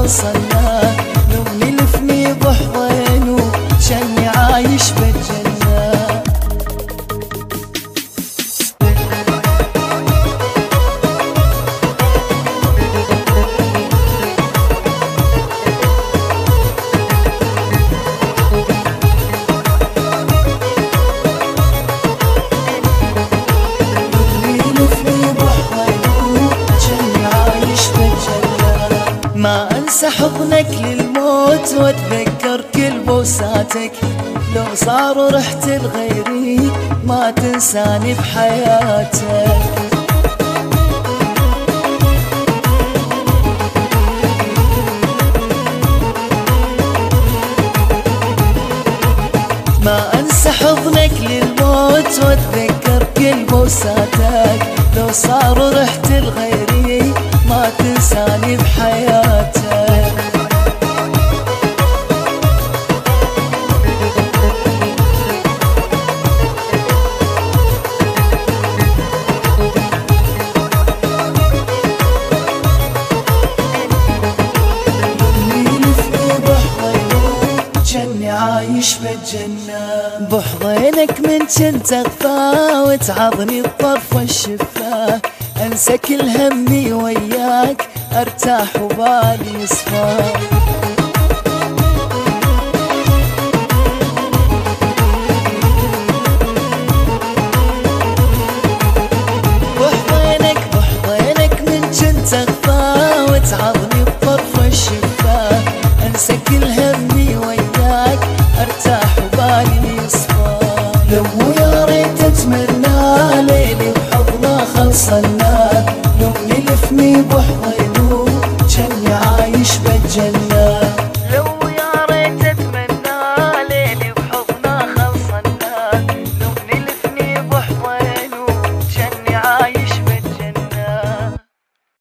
خلصنا، لو نلفني بحضنه جني عايش بالجنة. ما انسى حضنك للموت واتذكر كل بوساتك، لو صار ورحت لغيري ما تنساني بحياتك. ما انسى حضنك للموت واتذكر كل بوساتك، لو صار ورحت لغيري ما تنساني بحياتك. جني عايش بالجنة، بحضنك من جنت اغفى وتعظني الطرف والشفاه، انسى كل همي وياك ارتاح وبالي يصفى. بحضنك من جنت اغفى وتعظني الطرف والشفاه، انسى كل همي وياك ارتاح وبالي يصفى. لو يا ريت اتمنى ليلي بحضنه خلصنا، لو نلفني بحضنه